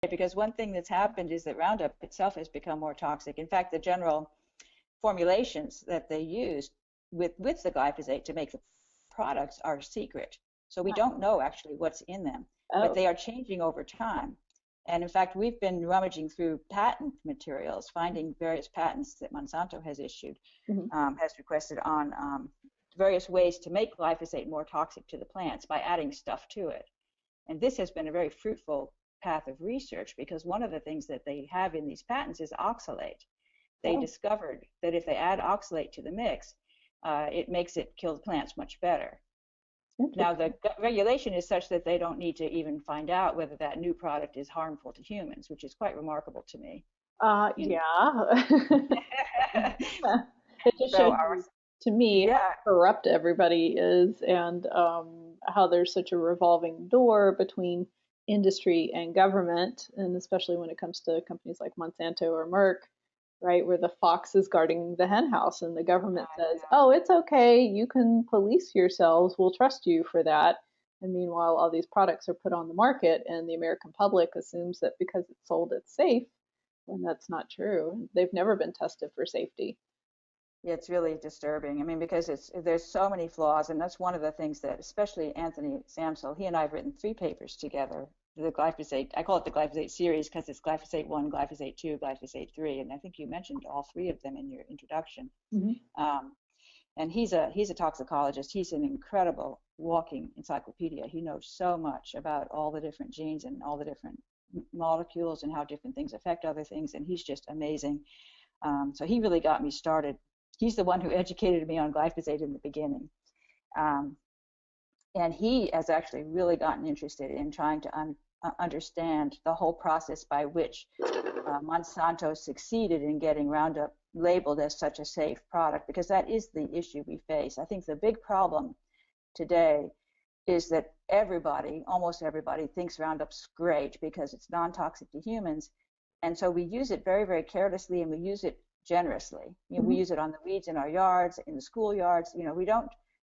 because one thing that's happened is that Roundup itself has become more toxic. In fact, the general formulations that they use with the glyphosate to make the products are secret. So we don't know actually what's in them, but they are changing over time. And in fact, we've been rummaging through patent materials, finding various patents that Monsanto has issued, has requested on various ways to make glyphosate more toxic to the plants by adding stuff to it. And this has been a very fruitful path of research, because one of the things that they have in these patents is oxalate. They discovered that if they add oxalate to the mix, it makes it kill the plants much better. Now, the regulation is such that they don't need to even find out whether that new product is harmful to humans, which is quite remarkable to me. Yeah. It just shows to me how corrupt everybody is, and how there's such a revolving door between industry and government, and especially when it comes to companies like Monsanto or Merck, right, where the fox is guarding the hen house and the government says, oh, it's okay, you can police yourselves, we'll trust you for that. And meanwhile, all these products are put on the market and the American public assumes that because it's sold, it's safe, when that's not true. They've never been tested for safety. Yeah, it's really disturbing. I mean, because there's so many flaws, and that's one of the things that, especially Anthony Samsel, he and I have written 3 papers together. The glyphosate, I call it the glyphosate series because it's glyphosate 1, glyphosate 2, glyphosate 3, and I think you mentioned all 3 of them in your introduction. And he's a toxicologist. He's an incredible walking encyclopedia. He knows so much about all the different genes and all the different molecules and how different things affect other things, and he's just amazing. So he really got me started. He's the one who educated me on glyphosate in the beginning. And he has actually really gotten interested in trying to understand the whole process by which Monsanto succeeded in getting Roundup labeled as such a safe product, because that is the issue we face. I think the big problem today is that everybody, almost everybody, thinks Roundup's great because it's non-toxic to humans, and so we use it very, very carelessly, and we use it generously. We use it on the weeds in our yards, in the schoolyards. We don't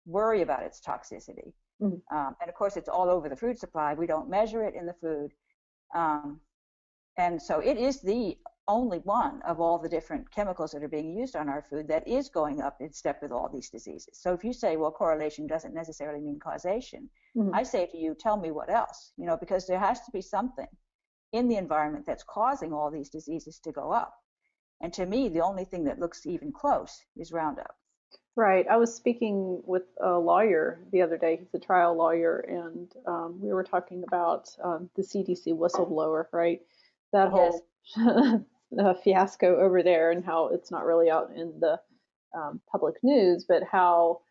worry about its toxicity. And of course, it's all over the food supply. We don't measure it in the food. And so it is the only one of all the different chemicals that are being used on our food that is going up in step with all these diseases. So if you say, well, correlation doesn't necessarily mean causation, I say to you, tell me what else, because there has to be something in the environment that's causing all these diseases to go up. And to me, the only thing that looks even close is Roundup. Right. I was speaking with a lawyer the other day. He's a trial lawyer, and we were talking about the CDC whistleblower, right? That whole fiasco over there, and how it's not really out in the public news, but how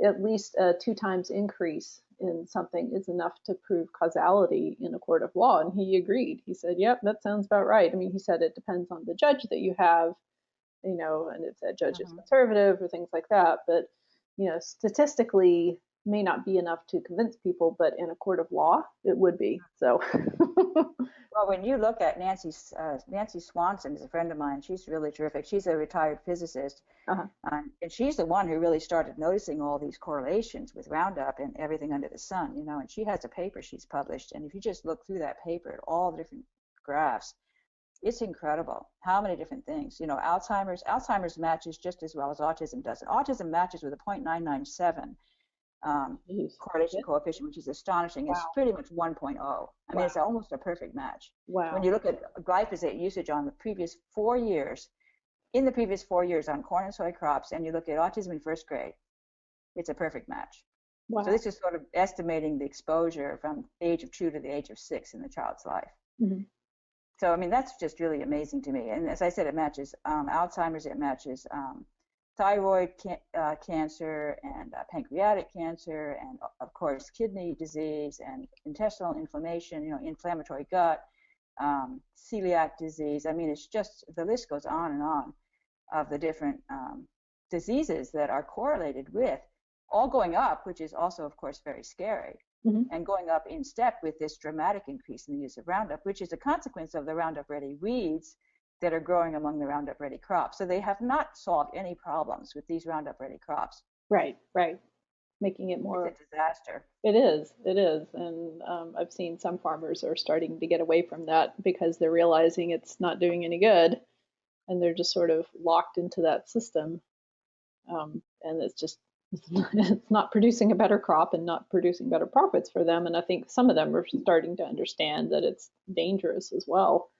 at least a 2 times increase in something is enough to prove causality in a court of law. And he agreed. He said, yep, that sounds about right. I mean, he said it depends on the judge that you have, and if that judge is conservative or things like that. But, statistically may not be enough to convince people, but in a court of law, it would be. So. Well, when you look at Nancy Swanson is a friend of mine. She's really terrific. She's a retired physicist, and she's the one who really started noticing all these correlations with Roundup and everything under the sun. And she has a paper she's published, and if you just look through that paper at all the different graphs, it's incredible how many different things. Alzheimer's matches just as well as autism does. Autism matches with a 0.997. Correlation coefficient, which is astonishing. It's pretty much 1.0. I mean, it's almost a perfect match. When you look at glyphosate usage on the previous 4 years, on corn and soy crops, and you look at autism in first grade, it's a perfect match. So this is sort of estimating the exposure from the age of 2 to the age of 6 in the child's life. So, I mean, that's just really amazing to me. And as I said, it matches Alzheimer's, it matches thyroid cancer and pancreatic cancer, and of course kidney disease and intestinal inflammation, inflammatory gut, celiac disease. I mean, it's just, the list goes on and on of the different diseases that are correlated with, all going up, which is also, of course, very scary, and going up in step with this dramatic increase in the use of Roundup, which is a consequence of the Roundup Ready weeds that are growing among the Roundup Ready crops. So they have not solved any problems with these Roundup Ready crops. Right. making it more. It's a disaster. It is, and I've seen some farmers are starting to get away from that because they're realizing it's not doing any good, and they're just sort of locked into that system, and it's just it's not producing a better crop and not producing better profits for them. And I think some of them are starting to understand that it's dangerous as well.